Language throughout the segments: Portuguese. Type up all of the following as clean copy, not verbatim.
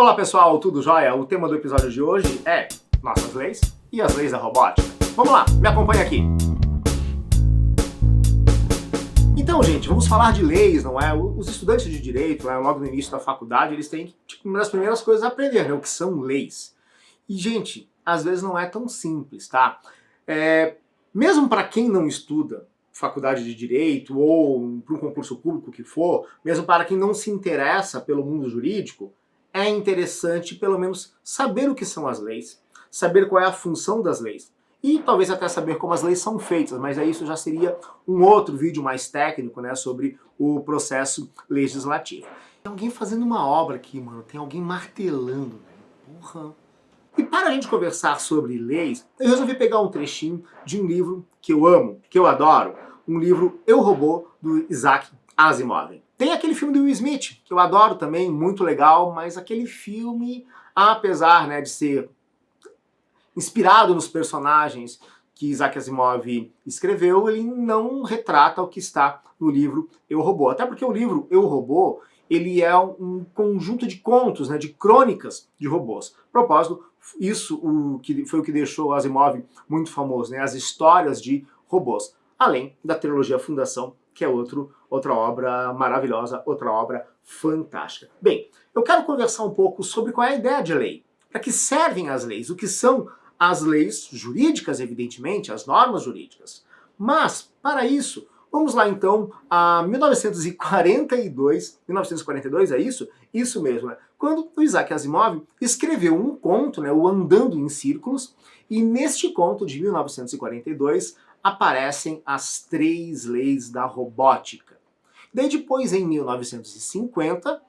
Olá pessoal, tudo jóia? O tema do episódio de hoje é nossas leis e as leis da robótica. Vamos lá, me acompanha aqui. Então, gente, vamos falar de leis, não é? Os estudantes de direito, logo no início da faculdade, eles têm uma das primeiras coisas a aprender, né? O que são leis. E, gente, às vezes não é tão simples, tá? Mesmo para quem não estuda faculdade de direito ou para um concurso público que for, mesmo para quem não se interessa pelo mundo jurídico, é interessante pelo menos saber o que são as leis, saber qual é a função das leis e talvez até saber como as leis são feitas, mas isso já seria um outro vídeo mais técnico, né, sobre o processo legislativo. Tem alguém fazendo uma obra aqui, mano, tem alguém martelando, velho. Porra. E para a gente conversar sobre leis, eu resolvi pegar um trechinho de um livro que eu amo, que eu adoro, um livro Eu, Robô, do Isaac Asimov. Tem aquele filme do Will Smith, que eu adoro também, muito legal, mas aquele filme, apesar, né, de ser inspirado nos personagens que Isaac Asimov escreveu, ele não retrata o que está no livro Eu, Robô. Até porque o livro Eu, Robô, ele é um conjunto de contos, né, de crônicas de robôs. A propósito, isso foi o que deixou Asimov muito famoso, né, as histórias de robôs. Além da trilogia Fundação, que é outra obra maravilhosa, outra obra fantástica. Bem, eu quero conversar um pouco sobre qual é a ideia de lei. Para que servem as leis? O que são as leis jurídicas, evidentemente, as normas jurídicas. Mas, para isso, vamos lá então a 1942, é isso? Isso mesmo, né? Quando o Isaac Asimov escreveu um conto, né, o Andando em Círculos, e neste conto de 1942 aparecem as 3 leis da robótica. Daí depois, em 1950,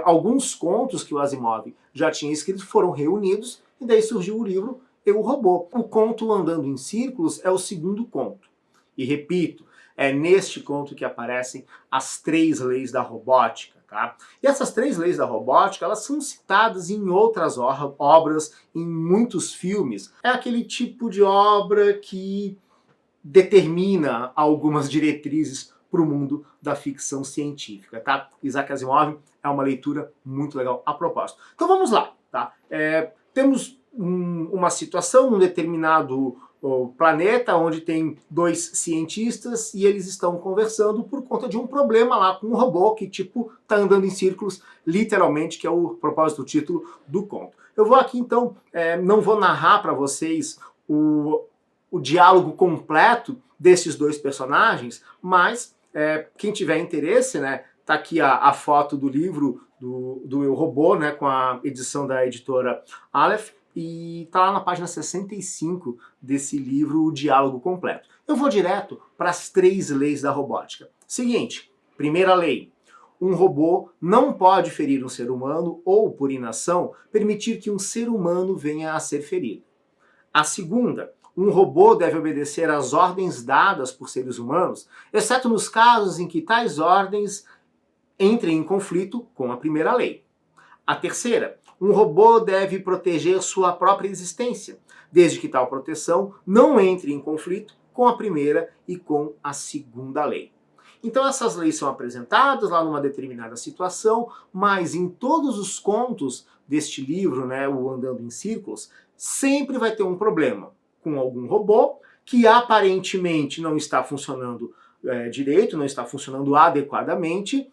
alguns contos que o Asimov já tinha escrito foram reunidos, e daí surgiu o livro Eu, Robô. O conto Andando em Círculos é o segundo conto. E repito, é neste conto que aparecem as 3 leis da robótica. Tá? E essas 3 leis da robótica, elas são citadas em outras obras, em muitos filmes. É aquele tipo de obra que determina algumas diretrizes para o mundo da ficção científica, tá? Isaac Asimov é uma leitura muito legal a propósito. Então vamos lá, tá? Temos uma situação num determinado planeta onde tem 2 cientistas e eles estão conversando por conta de um problema lá com um robô que, tipo, tá andando em círculos, literalmente, que é o propósito do título do conto. Eu vou aqui, então, não vou narrar para vocês o diálogo completo desses 2 personagens, mas quem tiver interesse, né, tá aqui a foto do livro do Eu, Robô, né, com a edição da editora Aleph, e tá lá na página 65 desse livro o diálogo completo. Eu vou direto para as 3 leis da robótica. Seguinte, primeira lei. Um robô não pode ferir um ser humano ou, por inação, permitir que um ser humano venha a ser ferido. A segunda. Um robô deve obedecer às ordens dadas por seres humanos, exceto nos casos em que tais ordens entrem em conflito com a primeira lei. A terceira, um robô deve proteger sua própria existência, desde que tal proteção não entre em conflito com a primeira e com a segunda lei. Então essas leis são apresentadas lá numa determinada situação, mas em todos os contos deste livro, né, o Andando em Círculos, sempre vai ter um problema com algum robô que aparentemente não está funcionando direito, não está funcionando adequadamente,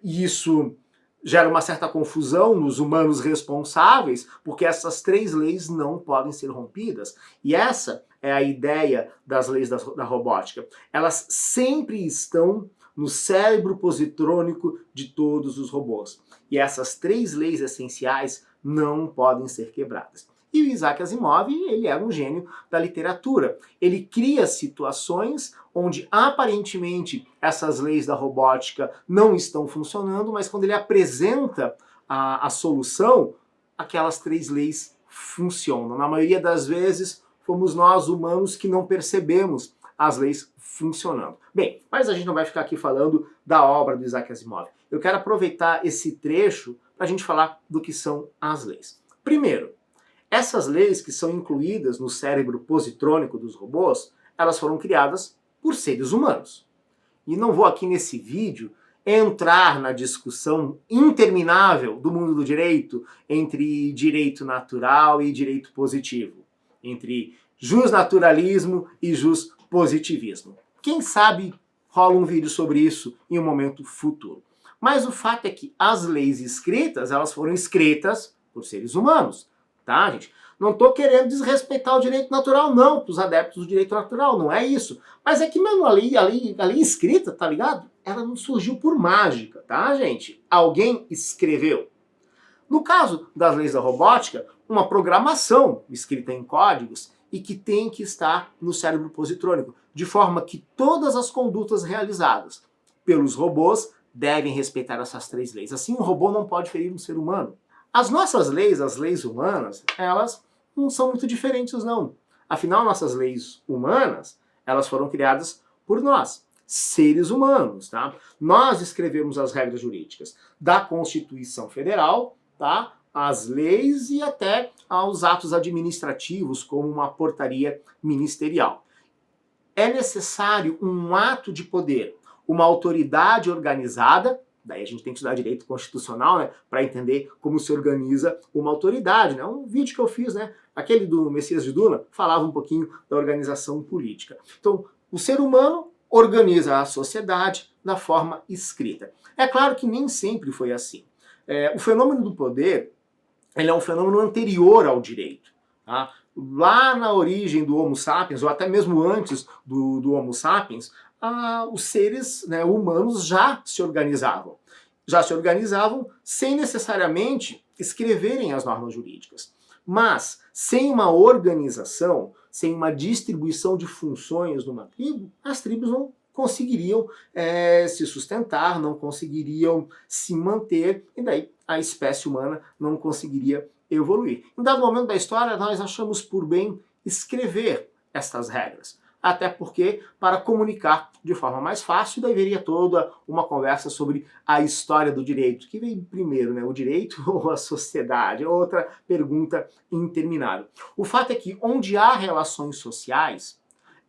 e isso gera uma certa confusão nos humanos responsáveis, porque essas 3 leis não podem ser rompidas. E essa é a ideia das leis da robótica. Elas sempre estão no cérebro positrônico de todos os robôs. E essas 3 leis essenciais não podem ser quebradas. E o Isaac Asimov, ele é um gênio da literatura. Ele cria situações onde aparentemente essas leis da robótica não estão funcionando, mas quando ele apresenta a solução, aquelas 3 leis funcionam. Na maioria das vezes, fomos nós humanos que não percebemos as leis funcionando. Bem, mas a gente não vai ficar aqui falando da obra do Isaac Asimov. Eu quero aproveitar esse trecho para a gente falar do que são as leis. Primeiro, essas leis que são incluídas no cérebro positrônico dos robôs, elas foram criadas por seres humanos. E não vou aqui nesse vídeo entrar na discussão interminável do mundo do direito entre direito natural e direito positivo, entre justnaturalismo e positivismo. Quem sabe rola um vídeo sobre isso em um momento futuro. Mas o fato é que as leis escritas, elas foram escritas por seres humanos, tá, gente? Não estou querendo desrespeitar o direito natural, não, para os adeptos do direito natural, não é isso. Mas é que mesmo a lei escrita, tá ligado? Ela não surgiu por mágica, tá, gente? Alguém escreveu. No caso das leis da robótica, uma programação escrita em códigos e que tem que estar no cérebro positrônico, de forma que todas as condutas realizadas pelos robôs devem respeitar essas 3 leis. Assim, um robô não pode ferir um ser humano. As nossas leis, as leis humanas, elas não são muito diferentes, não. Afinal, nossas leis humanas, elas foram criadas por nós, seres humanos, tá? Nós escrevemos as regras jurídicas da Constituição Federal, tá? As leis e até aos atos administrativos, como uma portaria ministerial. É necessário um ato de poder, uma autoridade organizada. Daí a gente tem que estudar direito constitucional, né, para entender como se organiza uma autoridade, né? Um vídeo que eu fiz, né, aquele do Messias de Duna, falava um pouquinho da organização política. Então, o ser humano organiza a sociedade da forma escrita. É claro que nem sempre foi assim. O fenômeno do poder, ele é um fenômeno anterior ao direito, tá? Lá na origem do Homo sapiens, ou até mesmo antes do Homo sapiens, os seres, né, humanos já se organizavam. Já se organizavam sem necessariamente escreverem as normas jurídicas. Mas, sem uma organização, sem uma distribuição de funções numa tribo, as tribos não conseguiriam se sustentar, não conseguiriam se manter, e daí a espécie humana não conseguiria evoluir. Em dado momento da história, nós achamos por bem escrever estas regras. Até porque, para comunicar de forma mais fácil, daí viria toda uma conversa sobre a história do direito. Que vem primeiro, né? O direito ou a sociedade? Outra pergunta interminável. O fato é que, onde há relações sociais,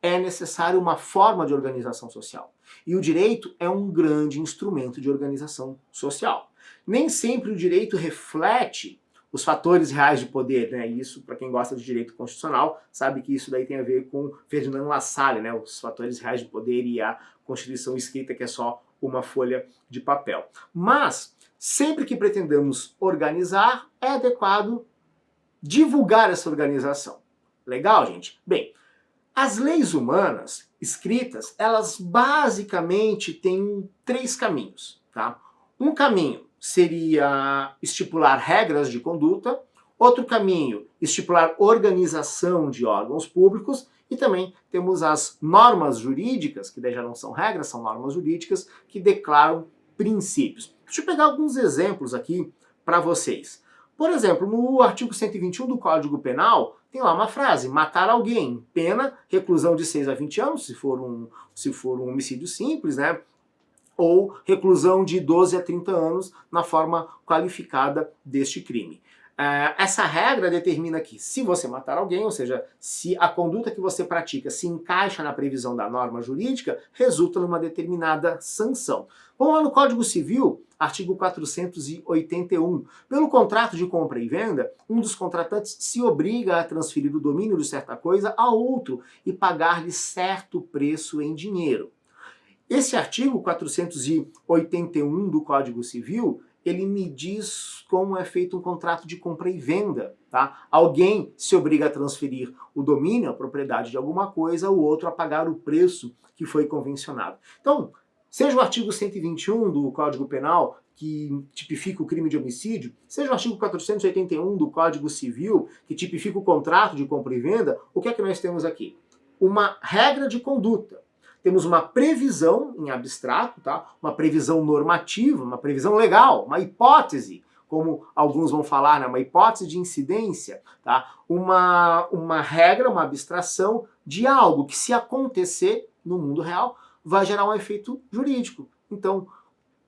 é necessário uma forma de organização social. E o direito é um grande instrumento de organização social. Nem sempre o direito reflete os fatores reais de poder, né? Isso, para quem gosta de direito constitucional, sabe que isso daí tem a ver com Ferdinand Lassalle, né? Os fatores reais de poder e a Constituição escrita, que é só uma folha de papel. Mas, sempre que pretendamos organizar, é adequado divulgar essa organização. Legal, gente? Bem, as leis humanas escritas, elas basicamente têm 3 caminhos, tá? Um caminho seria estipular regras de conduta, outro caminho, estipular organização de órgãos públicos, e também temos as normas jurídicas, que daí já não são regras, são normas jurídicas, que declaram princípios. Deixa eu pegar alguns exemplos aqui para vocês. Por exemplo, no artigo 121 do Código Penal, tem lá uma frase: matar alguém, pena, reclusão de 6 a 20 anos, se for um homicídio simples, né? Ou reclusão de 12 a 30 anos na forma qualificada deste crime. Essa regra determina que, se você matar alguém, ou seja, se a conduta que você pratica se encaixa na previsão da norma jurídica, resulta numa determinada sanção. Vamos lá no Código Civil, artigo 481. Pelo contrato de compra e venda, um dos contratantes se obriga a transferir o domínio de certa coisa a outro e pagar-lhe certo preço em dinheiro. Esse artigo 481 do Código Civil, ele me diz como é feito um contrato de compra e venda, tá? Alguém se obriga a transferir o domínio, a propriedade de alguma coisa, o outro a pagar o preço que foi convencionado. Então, seja o artigo 121 do Código Penal, que tipifica o crime de homicídio, seja o artigo 481 do Código Civil, que tipifica o contrato de compra e venda, o que é que nós temos aqui? Uma regra de conduta. Temos uma previsão em abstrato, tá? Uma previsão normativa, uma previsão legal, uma hipótese, como alguns vão falar, né? Uma hipótese de incidência, tá? Uma regra, uma abstração de algo que, se acontecer no mundo real, vai gerar um efeito jurídico. Então,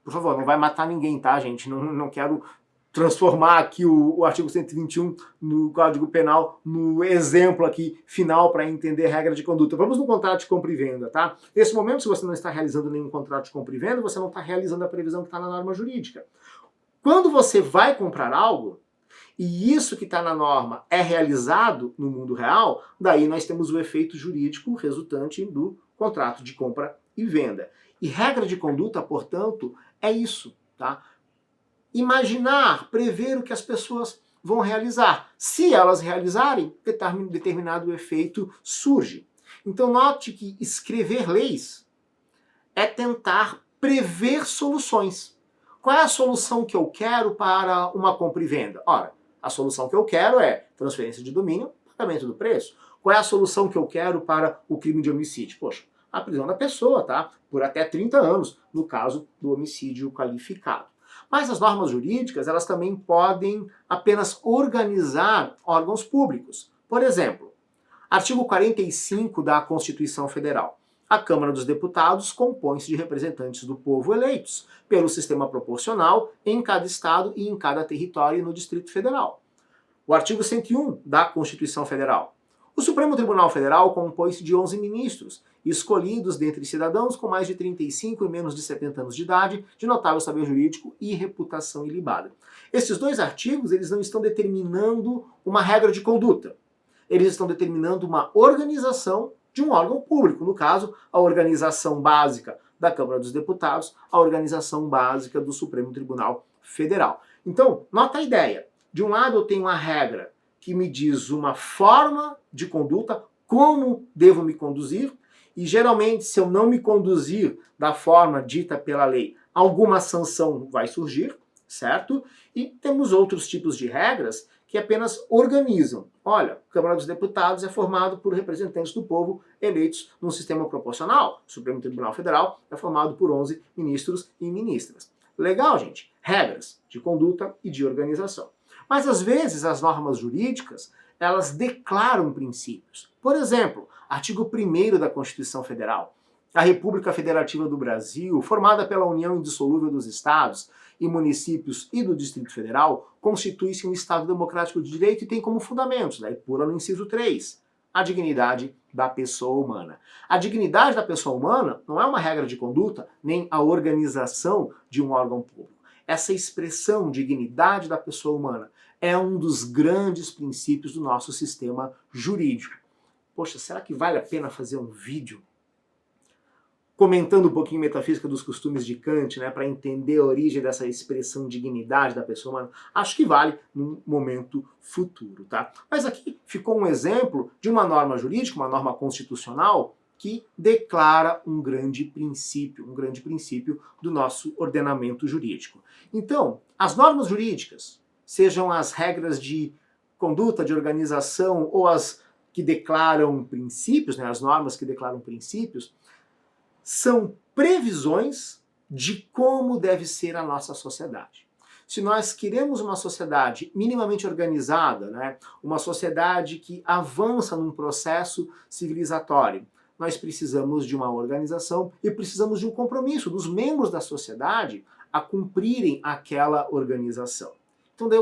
por favor, não vai matar ninguém, tá, gente? Não quero transformar aqui o artigo 121 no Código Penal no exemplo aqui final para entender regra de conduta. Vamos no contrato de compra e venda, tá? Nesse momento, se você não está realizando nenhum contrato de compra e venda, você não está realizando a previsão que está na norma jurídica. Quando você vai comprar algo, e isso que está na norma é realizado no mundo real, daí nós temos o efeito jurídico resultante do contrato de compra e venda. E regra de conduta, portanto, é isso, tá? Imaginar, prever o que as pessoas vão realizar. Se elas realizarem, determinado efeito surge. Então note que escrever leis é tentar prever soluções. Qual é a solução que eu quero para uma compra e venda? Ora, a solução que eu quero é transferência de domínio, pagamento do preço. Qual é a solução que eu quero para o crime de homicídio? Poxa, a prisão da pessoa, tá? Por até 30 anos, no caso do homicídio qualificado. Mas as normas jurídicas, elas também podem apenas organizar órgãos públicos. Por exemplo, artigo 45 da Constituição Federal. A Câmara dos Deputados compõe-se de representantes do povo eleitos pelo sistema proporcional em cada estado e em cada território e no Distrito Federal. O artigo 101 da Constituição Federal. O Supremo Tribunal Federal compõe-se de 11 ministros, escolhidos dentre cidadãos com mais de 35 e menos de 70 anos de idade, de notável saber jurídico e reputação ilibada. Esses dois artigos, eles não estão determinando uma regra de conduta. Eles estão determinando uma organização de um órgão público, no caso, a organização básica da Câmara dos Deputados, a organização básica do Supremo Tribunal Federal. Então, nota a ideia. De um lado eu tenho uma regra que me diz uma forma de conduta, como devo me conduzir, e geralmente, se eu não me conduzir da forma dita pela lei, alguma sanção vai surgir, certo? E temos outros tipos de regras que apenas organizam. Olha, a Câmara dos Deputados é formado por representantes do povo eleitos num sistema proporcional. O Supremo Tribunal Federal é formado por 11 ministros e ministras. Legal, gente? Regras de conduta e de organização. Mas às vezes as normas jurídicas, elas declaram princípios. Por exemplo, artigo 1º da Constituição Federal. A República Federativa do Brasil, formada pela união indissolúvel dos estados e municípios e do Distrito Federal, constitui-se um Estado democrático de direito e tem como fundamentos, daí pula no inciso 3, a dignidade da pessoa humana. A dignidade da pessoa humana não é uma regra de conduta, nem a organização de um órgão público. Essa expressão dignidade da pessoa humana é um dos grandes princípios do nosso sistema jurídico. Poxa, será que vale a pena fazer um vídeo comentando um pouquinho metafísica dos costumes de Kant, né, para entender a origem dessa expressão dignidade da pessoa humana? Acho que vale num momento futuro, tá? Mas aqui ficou um exemplo de uma norma jurídica, uma norma constitucional, que declara um grande princípio do nosso ordenamento jurídico. Então, as normas jurídicas, sejam as regras de conduta, de organização, ou as que declaram princípios, né, as normas que declaram princípios, são previsões de como deve ser a nossa sociedade. Se nós queremos uma sociedade minimamente organizada, né, uma sociedade que avança num processo civilizatório, nós precisamos de uma organização e precisamos de um compromisso dos membros da sociedade a cumprirem aquela organização. Então daí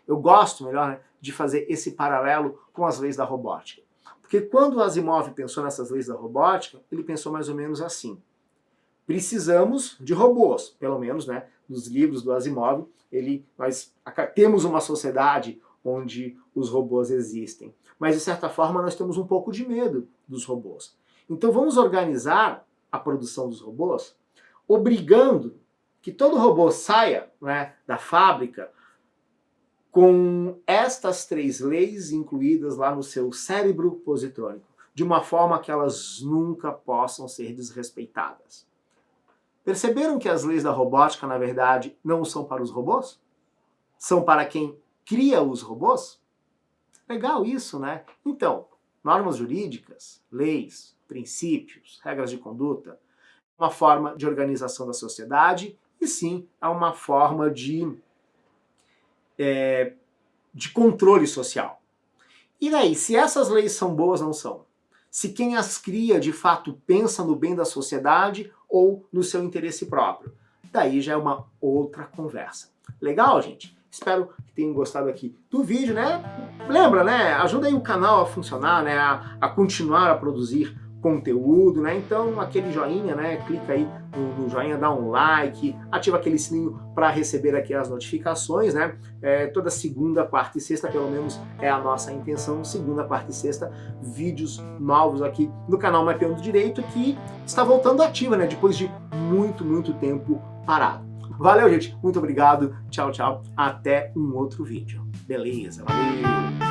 eu gosto melhor, né, de fazer esse paralelo com as leis da robótica. Porque quando o Asimov pensou nessas leis da robótica, ele pensou mais ou menos assim. Precisamos de robôs, pelo menos, né, nos livros do Asimov, nós temos uma sociedade onde os robôs existem. Mas, de certa forma, nós temos um pouco de medo dos robôs. Então vamos organizar a produção dos robôs, obrigando que todo robô saia, né, da fábrica com estas 3 leis incluídas lá no seu cérebro positrônico, de uma forma que elas nunca possam ser desrespeitadas. Perceberam que as leis da robótica, na verdade, não são para os robôs? São para quem cria os robôs? Legal isso, né? Então, normas jurídicas, leis, princípios, regras de conduta, uma forma de organização da sociedade e sim, é uma forma de controle social. E daí, se essas leis são boas ou não são? Se quem as cria, de fato, pensa no bem da sociedade ou no seu interesse próprio? Daí já é uma outra conversa. Legal, gente? Espero que tenham gostado aqui do vídeo, né? Lembra, né? Ajuda aí o canal a funcionar, né? A continuar a produzir conteúdo, né? Então aquele joinha, né? Clica aí no joinha, dá um like, ativa aquele sininho para receber aqui as notificações, né? Toda segunda, quarta e sexta, pelo menos é a nossa intenção, segunda, quarta e sexta, vídeos novos aqui no canal Mapeando Direito, que está voltando ativa, né? Depois de muito tempo parado. Valeu, gente. Muito obrigado. Tchau, tchau. Até um outro vídeo. Beleza, valeu.